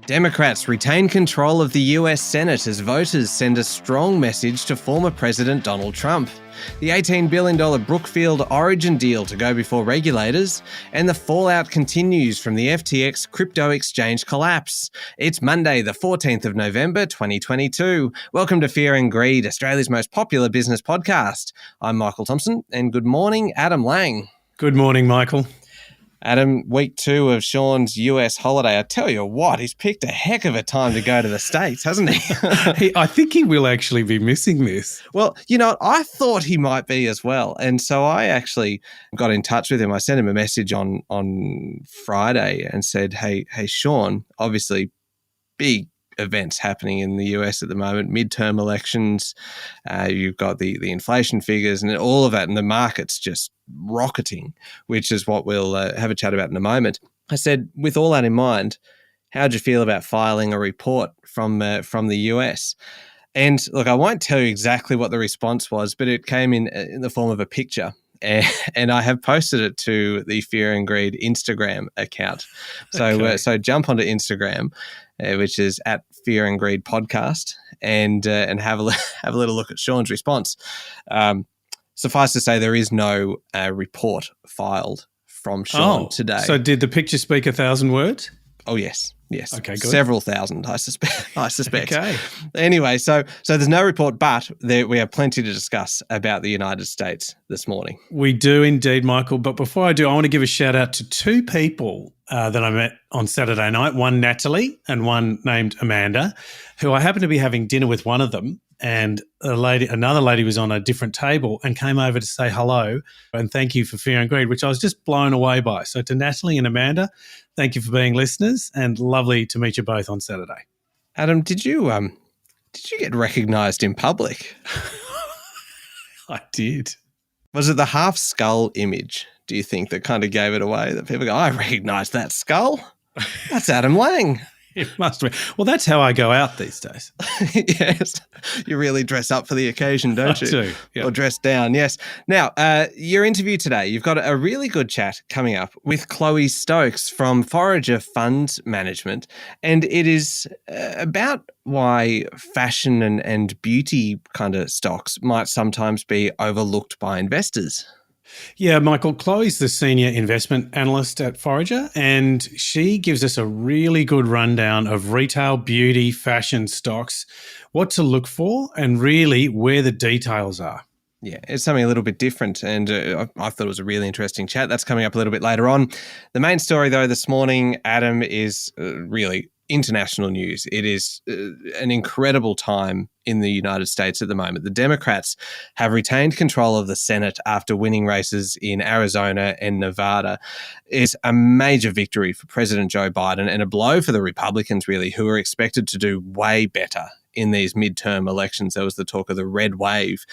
Democrats retain control of the US Senate as voters send a strong message to former President Donald Trump. The $18 billion Brookfield-Origin deal to go before regulators, and the fallout continues from the FTX crypto exchange collapse. It's Monday, the 14th of November, 2022. Welcome to Fear and Greed, Australia's most popular business podcast. I'm Michael Thompson, and good morning, Adam Lang. Good morning, Michael. Adam, week 2 of Sean's US holiday. I tell you what, he's picked a heck of a time to go to the States, hasn't he? I think he will actually be missing this. Well, you know, I thought he might be as well. And so I actually got in touch with him. I sent him a message on Friday and said, hey, Sean, obviously big events happening in the US at the moment, midterm elections, you've got the inflation figures and all of that, and the market's just rocketing, which is what we'll have a chat about in a moment. I said, with all that in mind, how'd you feel about filing a report from the US? And look, I won't tell you exactly what the response was, but it came in the form of a picture. And I have posted it to the Fear and Greed Instagram account. So so jump onto Instagram, which is at Fear and Greed Podcast, and have a little look at Sean's response. Suffice to say, there is no report filed from Sean today. So did the picture speak 1,000 words? Oh, yes. Okay, good. Several thousand, I suspect. Okay. Anyway, so there's no report, but we have plenty to discuss about the United States this morning. We do indeed, Michael. But before I do, I want to give a shout out to 2 people that I met on Saturday night, one Natalie and one named Amanda, who I happened to be having dinner with one of them. And another lady was on a different table and came over to say hello and thank you for Fear and Greed, which I was just blown away by. So to Natalie and Amanda, thank you for being listeners, and lovely to meet you both on Saturday. Adam, did you get recognised in public? I did. Was it the half skull image, do you think, that kind of gave it away? That people go, I recognise that skull. That's Adam Lang. It must be. Well, that's how I go out these days. Yes. You really dress up for the occasion, don't you? I do, yeah. Or dress down, yes. Now, your interview today, you've got a really good chat coming up with Chloe Stokes from Forager Funds Management, and it is about why fashion and beauty kind of stocks might sometimes be overlooked by investors. Yeah, Michael, Chloe's the senior investment analyst at Forager, and she gives us a really good rundown of retail, beauty, fashion stocks, what to look for, and really where the details are. Yeah, it's something a little bit different, and I thought it was a really interesting chat. That's coming up a little bit later on. The main story, though, this morning, Adam, is really international news. It is an incredible time in the United States at the moment. The Democrats have retained control of the Senate after winning races in Arizona and Nevada. It's a major victory for President Joe Biden and a blow for the Republicans, really, who are expected to do way better in these midterm elections. There was the talk of the red wave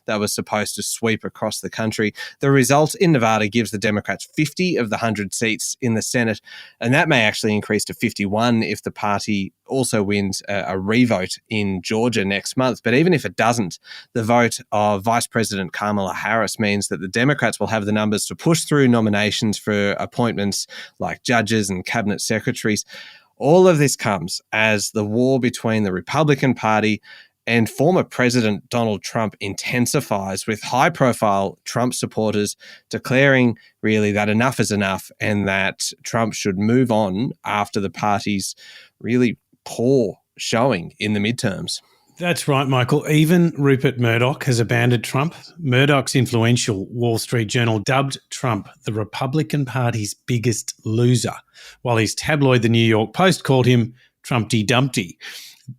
that was supposed to sweep across the country. The result in Nevada gives the Democrats 50 of the 100 seats in the Senate, and that may actually increase to 51 if the party also wins a revote in Georgia next month. But even if it doesn't, the vote of Vice President Kamala Harris means that the Democrats will have the numbers to push through nominations for appointments like judges and cabinet secretaries. All of this comes as the war between the Republican Party and former President Donald Trump intensifies, with high-profile Trump supporters declaring really that enough is enough and that Trump should move on after the party's really poor showing in the midterms. That's right, Michael. Even Rupert Murdoch has abandoned Trump. Murdoch's influential Wall Street Journal dubbed Trump the Republican Party's biggest loser, while his tabloid, the New York Post, called him Trumpty Dumpty.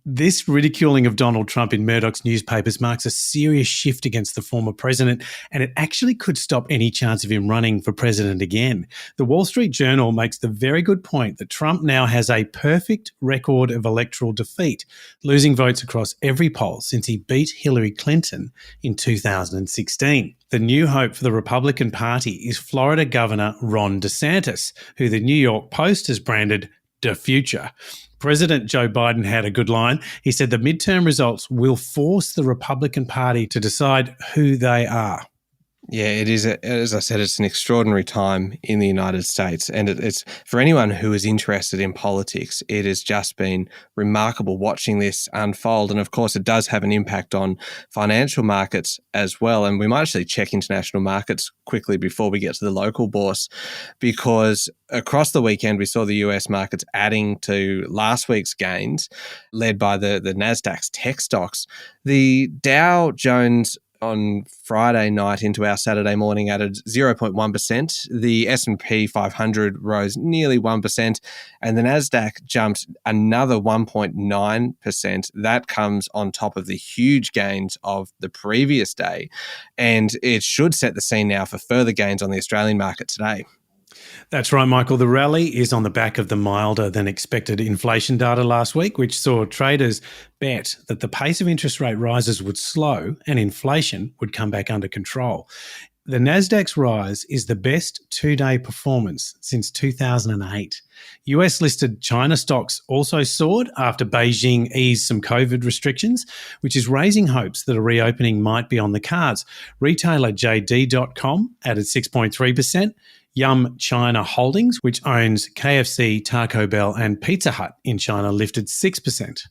This ridiculing of Donald Trump in Murdoch's newspapers marks a serious shift against the former president, and it actually could stop any chance of him running for president again. The Wall Street Journal makes the very good point that Trump now has a perfect record of electoral defeat, losing votes across every poll since he beat Hillary Clinton in 2016. The new hope for the Republican Party is Florida Governor Ron DeSantis, who the New York Post has branded the future. President Joe Biden had a good line. He said the midterm results will force the Republican Party to decide who they are. Yeah, it is. As I said, it's an extraordinary time in the United States. And it's for anyone who is interested in politics, it has just been remarkable watching this unfold. And of course, it does have an impact on financial markets as well. And we might actually check international markets quickly before we get to the local bourse, because across the weekend, we saw the US markets adding to last week's gains, led by the NASDAQ's tech stocks. The Dow Jones on Friday night into our Saturday morning added 0.1%. The S&P 500 rose nearly 1%, and the Nasdaq jumped another 1.9%. That comes on top of the huge gains of the previous day, and it should set the scene now for further gains on the Australian market today. That's right, Michael. The rally is on the back of the milder than expected inflation data last week, which saw traders bet that the pace of interest rate rises would slow and inflation would come back under control. The Nasdaq's rise is the best two-day performance since 2008. US-listed China stocks also soared after Beijing eased some COVID restrictions, which is raising hopes that a reopening might be on the cards. Retailer JD.com added 6.3%. Yum China Holdings, which owns KFC, Taco Bell and Pizza Hut in China, lifted 6%.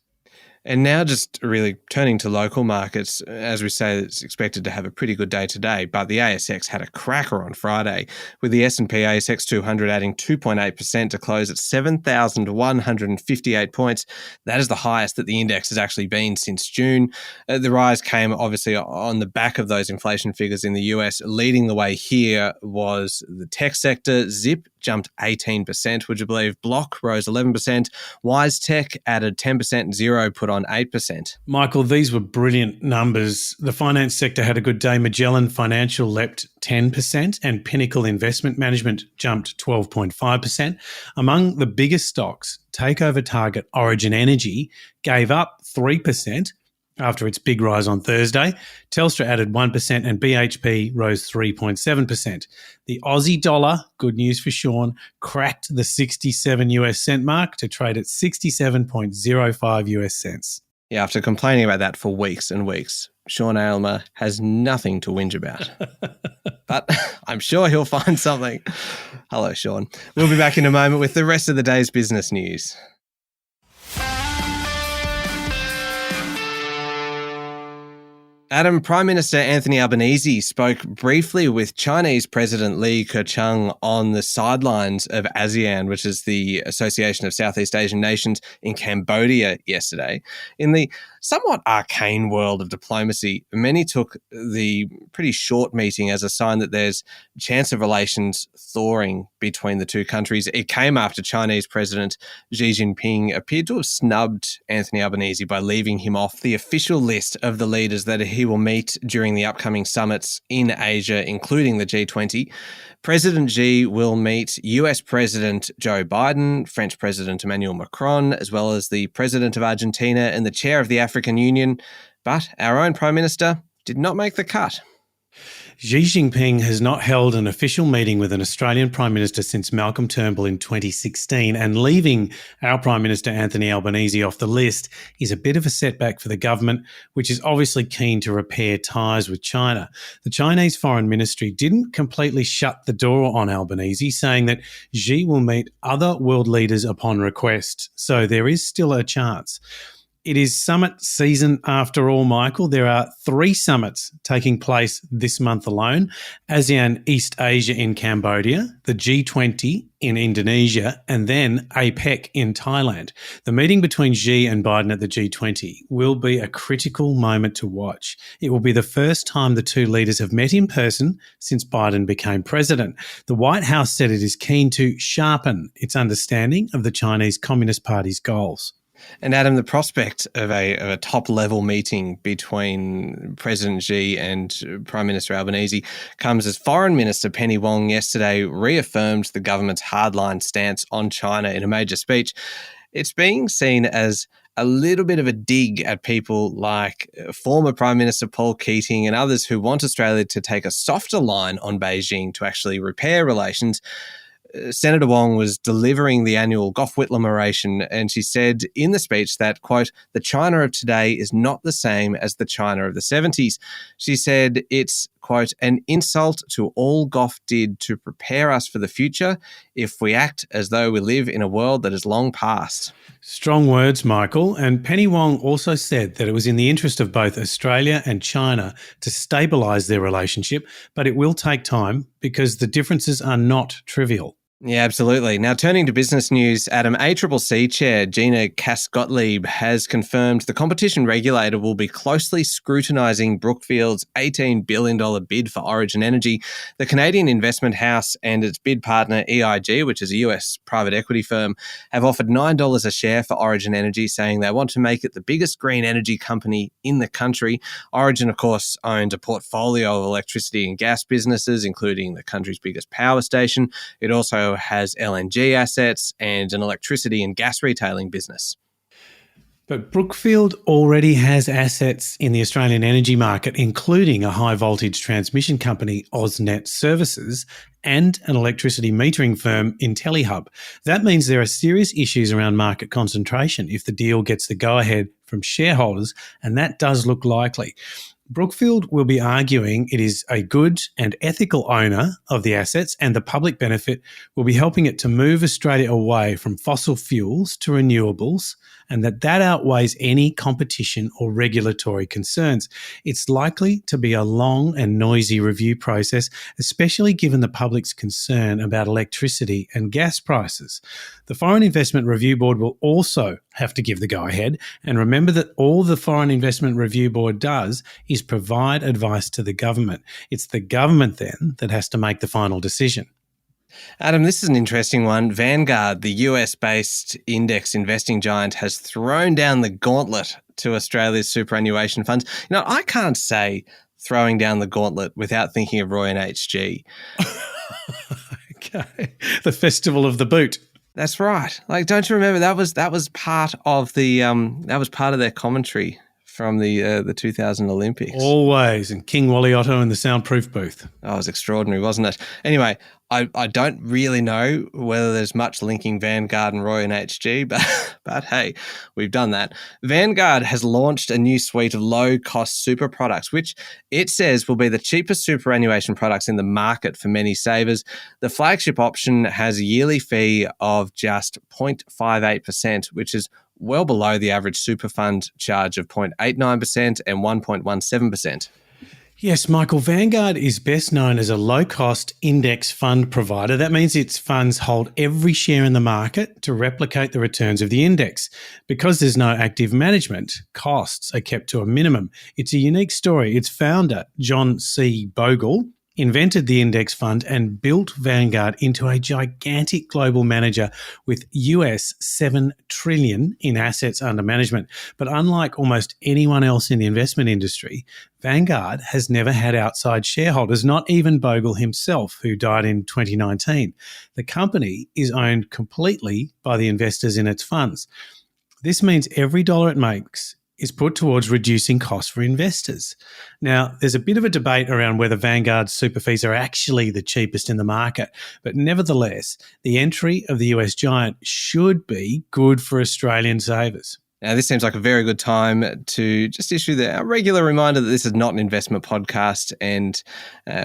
And now just really turning to local markets, as we say, it's expected to have a pretty good day today, but the ASX had a cracker on Friday, with the S&P ASX 200 adding 2.8% to close at 7,158 points. That is the highest that the index has actually been since June. The rise came obviously on the back of those inflation figures in the US. Leading the way here was the tech sector. Zip jumped 18%, would you believe? Block rose 11%. WiseTech added 10%, and Xero put on 8%. Michael, these were brilliant numbers. The finance sector had a good day. Magellan Financial leapt 10% and Pinnacle Investment Management jumped 12.5%. Among the biggest stocks, takeover target Origin Energy gave up 3% after its big rise on Thursday. Telstra added 1% and BHP rose 3.7%. The Aussie dollar, good news for Sean, cracked the 67 US cent mark to trade at 67.05 US cents. Yeah, after complaining about that for weeks and weeks, Sean Aylmer has nothing to whinge about. But I'm sure he'll find something. Hello, Sean. We'll be back in a moment with the rest of the day's business news. Adam, Prime Minister Anthony Albanese spoke briefly with Chinese President Li Keqiang on the sidelines of ASEAN, which is the Association of Southeast Asian Nations, in Cambodia yesterday. In the somewhat arcane world of diplomacy, many took the pretty short meeting as a sign that there's a chance of relations thawing between the two countries. It came after Chinese President Xi Jinping appeared to have snubbed Anthony Albanese by leaving him off the official list of the leaders that he will meet during the upcoming summits in Asia, including the G20. President Xi will meet US President Joe Biden, French President Emmanuel Macron, as well as the President of Argentina and the Chair of the African Union. But our own Prime Minister did not make the cut. Xi Jinping has not held an official meeting with an Australian Prime Minister since Malcolm Turnbull in 2016, and leaving our Prime Minister Anthony Albanese off the list is a bit of a setback for the government, which is obviously keen to repair ties with China. The Chinese Foreign Ministry didn't completely shut the door on Albanese, saying that Xi will meet other world leaders upon request, so there is still a chance. It is summit season after all, Michael. There are 3 summits taking place this month alone. ASEAN East Asia in Cambodia, the G20 in Indonesia, and then APEC in Thailand. The meeting between Xi and Biden at the G20 will be a critical moment to watch. It will be the first time the two leaders have met in person since Biden became president. The White House said it is keen to sharpen its understanding of the Chinese Communist Party's goals. And Adam, the prospect of a top-level meeting between President Xi and Prime Minister Albanese comes as Foreign Minister Penny Wong yesterday reaffirmed the government's hardline stance on China in a major speech. It's being seen as a little bit of a dig at people like former Prime Minister Paul Keating and others who want Australia to take a softer line on Beijing to actually repair relations. Senator Wong was delivering the annual Gough Whitlam oration, and she said in the speech that, quote, "the China of today is not the same as the China of the 70s. She said it's, quote, an insult to all Gough did to prepare us for the future if we act as though we live in a world that is long past. Strong words, Michael. And Penny Wong also said that it was in the interest of both Australia and China to stabilise their relationship, but it will take time because the differences are not trivial. Yeah, absolutely. Now, turning to business news, Adam, ACCC Chair Gina Cass-Gottlieb has confirmed the competition regulator will be closely scrutinising Brookfield's $18 billion bid for Origin Energy. The Canadian investment house and its bid partner EIG, which is a US private equity firm, have offered $9 a share for Origin Energy, saying they want to make it the biggest green energy company in the country. Origin, of course, owns a portfolio of electricity and gas businesses, including the country's biggest power station. It also has LNG assets and an electricity and gas retailing business. But Brookfield already has assets in the Australian energy market, including a high-voltage transmission company, AusNet Services, and an electricity metering firm, IntelliHub. That means there are serious issues around market concentration if the deal gets the go-ahead from shareholders, and that does look likely. Brookfield will be arguing it is a good and ethical owner of the assets, and the public benefit will be helping it to move Australia away from fossil fuels to renewables, and that outweighs any competition or regulatory concerns. It's likely to be a long and noisy review process, especially given the public's concern about electricity and gas prices. The Foreign Investment Review Board will also have to give the go-ahead, and remember that all the Foreign Investment Review Board does is provide advice to the government. It's the government then that has to make the final decision. Adam, this is an interesting one. Vanguard, the US-based index investing giant, has thrown down the gauntlet to Australia's superannuation funds. You know, I can't say throwing down the gauntlet without thinking of Roy and HG. Okay. The Festival of the Boot. That's right. Like, don't you remember that was part of the that was part of their commentary from the 2000 Olympics. Always. And King Wally Otto in the soundproof booth. Oh, it was extraordinary, wasn't it? Anyway, I don't really know whether there's much linking Vanguard and Roy and HG, but hey, we've done that. Vanguard has launched a new suite of low-cost super products, which it says will be the cheapest superannuation products in the market for many savers. The flagship option has a yearly fee of just 0.58%, which is well below the average super fund charge of 0.89% and 1.17%. Yes, Michael, Vanguard is best known as a low-cost index fund provider. That means its funds hold every share in the market to replicate the returns of the index. Because there's no active management, costs are kept to a minimum. It's a unique story. Its founder, John C. Bogle, invented the index fund and built Vanguard into a gigantic global manager with US $7 trillion in assets under management. But unlike almost anyone else in the investment industry, Vanguard has never had outside shareholders, not even Bogle himself, who died in 2019. The company is owned completely by the investors in its funds. This means every dollar it makes is put towards reducing costs for investors. Now, there's a bit of a debate around whether Vanguard's super fees are actually the cheapest in the market, but nevertheless, the entry of the US giant should be good for Australian savers. Now, this seems like a very good time to just issue a regular reminder that this is not an investment podcast. And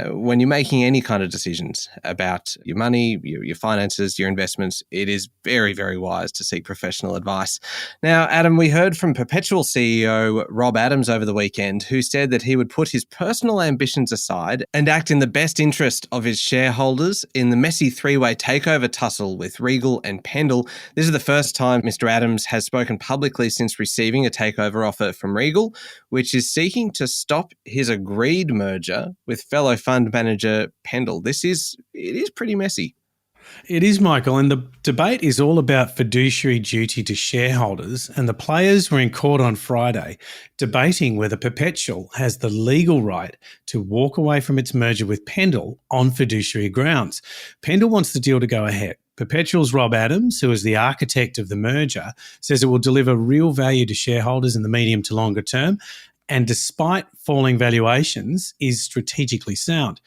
when you're making any kind of decisions about your money, your finances, your investments, it is very, very wise to seek professional advice. Now, Adam, we heard from Perpetual CEO Rob Adams over the weekend, who said that he would put his personal ambitions aside and act in the best interest of his shareholders in the messy three-way takeover tussle with Regal and Pendal. This is the first time Mr. Adams has spoken publicly since receiving a takeover offer from Regal, which is seeking to stop his agreed merger with fellow fund manager Pendal. It is pretty messy. It is, Michael, and the debate is all about fiduciary duty to shareholders, and the players were in court on Friday debating whether Perpetual has the legal right to walk away from its merger with Pendal on fiduciary grounds. Pendal wants the deal to go ahead. Perpetual's Rob Adams, who is the architect of the merger, says it will deliver real value to shareholders in the medium to longer term, and despite falling valuations, is strategically sound.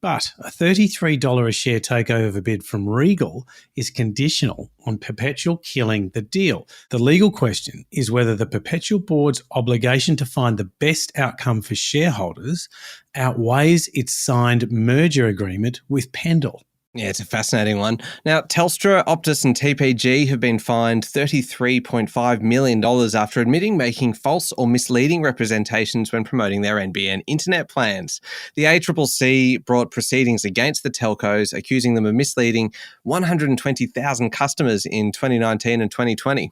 But a $33 a share takeover bid from Regal is conditional on Perpetual killing the deal. The legal question is whether the Perpetual board's obligation to find the best outcome for shareholders outweighs its signed merger agreement with Pendal. Yeah, it's a fascinating one. Now, Telstra, Optus and TPG have been fined $33.5 million after admitting making false or misleading representations when promoting their NBN internet plans. The ACCC brought proceedings against the telcos, accusing them of misleading 120,000 customers in 2019 and 2020.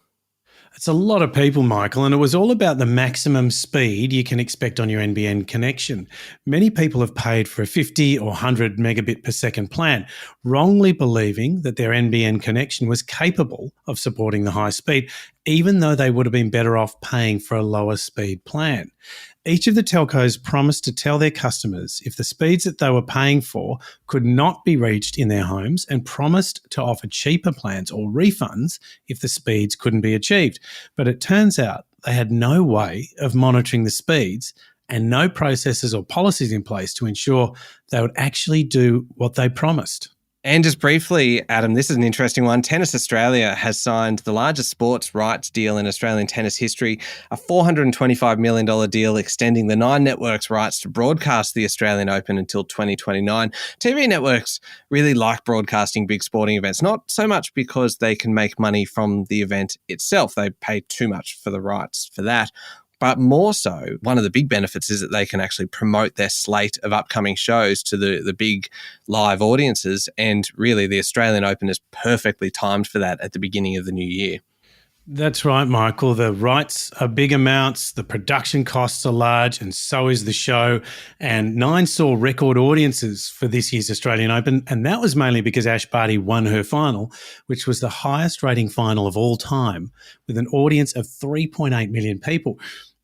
It's a lot of people, Michael, and it was all about the maximum speed you can expect on your NBN connection. Many people have paid for a 50 or 100 megabit per second plan, wrongly believing that their NBN connection was capable of supporting the high speed, even though they would have been better off paying for a lower speed plan. Each of the telcos promised to tell their customers if the speeds that they were paying for could not be reached in their homes, and promised to offer cheaper plans or refunds if the speeds couldn't be achieved. But it turns out they had no way of monitoring the speeds and no processes or policies in place to ensure they would actually do what they promised. And just briefly, Adam, this is an interesting one. Tennis Australia has signed the largest sports rights deal in Australian tennis history, a $425 million deal extending the Nine Network's rights to broadcast the Australian Open until 2029. TV networks really like broadcasting big sporting events, not so much because they can make money from the event itself. They pay too much for the rights for that. But more so, one of the big benefits is that they can actually promote their slate of upcoming shows to the big live audiences. And really, the Australian Open is perfectly timed for that at the beginning of the new year. That's right, Michael. The rights are big amounts, the production costs are large, and so is the show. And Nine saw record audiences for this year's Australian Open, and that was mainly because Ash Barty won her final, which was the highest rating final of all time, with an audience of 3.8 million people.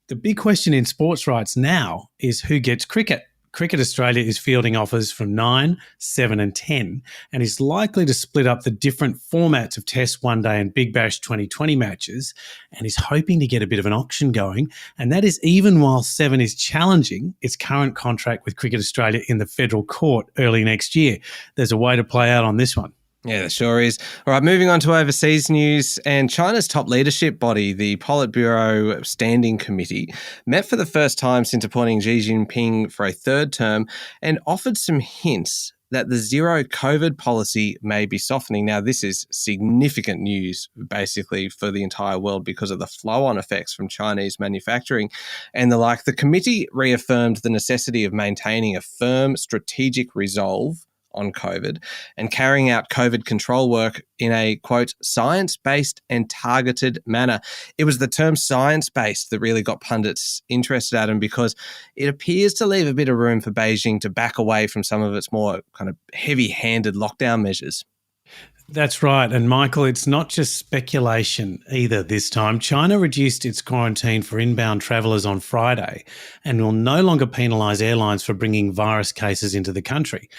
The big question in sports rights now is who gets cricket. Cricket Australia is fielding offers from 9, 7 and 10, and is likely to split up the different formats of Test, One Day and Big Bash 2020 matches, and is hoping to get a bit of an auction going. And that is even while Seven is challenging its current contract with Cricket Australia in the federal court early next year. There's a way to play out on this one. Yeah, there sure is. All right, moving on to overseas news. And China's top leadership body, the Politburo Standing Committee, met for the first time since appointing Xi Jinping for a third term and offered some hints that the zero COVID policy may be softening. Now, this is significant news, basically, for the entire world because of the flow-on effects from Chinese manufacturing and the like. The committee reaffirmed the necessity of maintaining a firm strategic resolve on COVID and carrying out COVID control work in a, quote, science-based and targeted manner. It was the term science-based that really got pundits interested, Adam, because it appears to leave a bit of room for Beijing to back away from some of its more kind of heavy-handed lockdown measures. That's right. And Michael, it's not just speculation either this time. China reduced its quarantine for inbound travellers on Friday and will no longer penalise airlines for bringing virus cases into the country.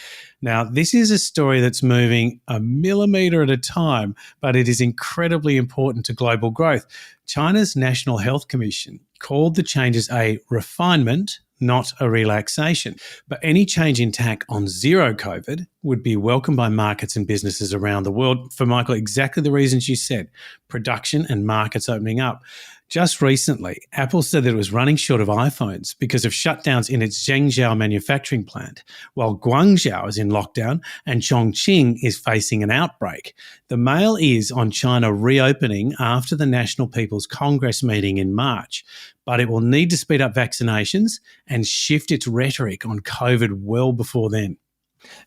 Now, this is a story that's moving a millimetre at a time, but it is incredibly important to global growth. China's National Health Commission called the changes a refinement, not a relaxation. But any change in tack on zero COVID would be welcomed by markets and businesses around the world for, Michael, exactly the reasons you said, production and markets opening up. Just recently, Apple said that it was running short of iPhones because of shutdowns in its Zhengzhou manufacturing plant, while Guangzhou is in lockdown and Chongqing is facing an outbreak. The Mail is on China reopening after the National People's Congress meeting in March, but it will need to speed up vaccinations and shift its rhetoric on COVID well before then.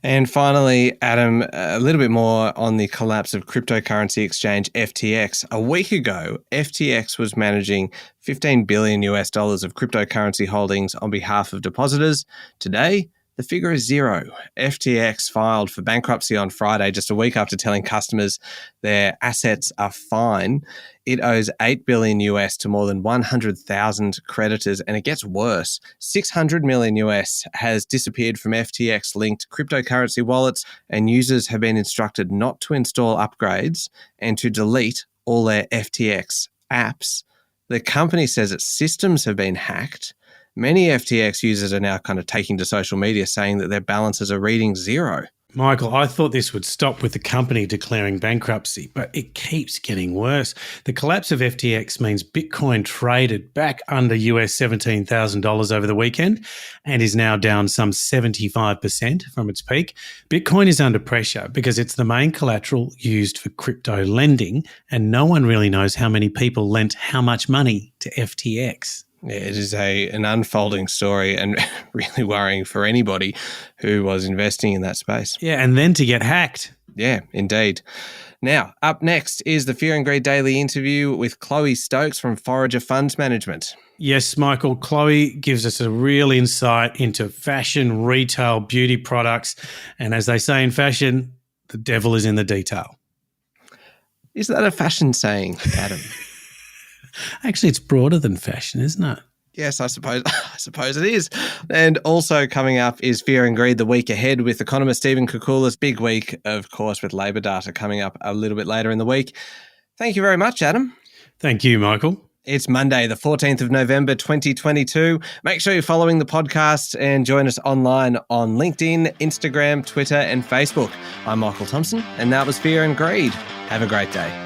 And finally, Adam, a little bit more on the collapse of cryptocurrency exchange FTX. A week ago, FTX was managing $15 billion of cryptocurrency holdings on behalf of depositors. Today, the figure is zero. FTX filed for bankruptcy on Friday, just a week after telling customers their assets are fine. It owes $8 billion to more than 100,000 creditors, and it gets worse. $600 million has disappeared from FTX-linked cryptocurrency wallets, and users have been instructed not to install upgrades and to delete all their FTX apps. The company says its systems have been hacked. many FTX users are now kind of taking to social media saying that their balances are reading zero. Michael, I thought this would stop with the company declaring bankruptcy, but it keeps getting worse. The collapse of FTX means Bitcoin traded back under US $17,000 over the weekend and is now down some 75% from its peak. Bitcoin is under pressure because it's the main collateral used for crypto lending, and no one really knows how many people lent how much money to FTX. Yeah, it is an unfolding story and really worrying for anybody who was investing in that space. Yeah, and then to get hacked. Yeah, indeed. Now, up next is the Fear and Greed Daily interview with Chloe Stokes from Forager Funds Management. Yes, Michael, Chloe gives us a real insight into fashion, retail, beauty products. And as they say in fashion, the devil is in the detail. Is that a fashion saying, Adam? Actually, it's broader than fashion, isn't it? Yes, I suppose it is. And also coming up is Fear and Greed the week ahead with economist Stephen Kukula's big week, of course, with labour data coming up a little bit later in the week. Thank you very much, Adam. Thank you, Michael. It's Monday, the 14th of November, 2022. Make sure you're following the podcast and join us online on LinkedIn, Instagram, Twitter and Facebook. I'm Michael Thompson, and that was Fear and Greed. Have a great day.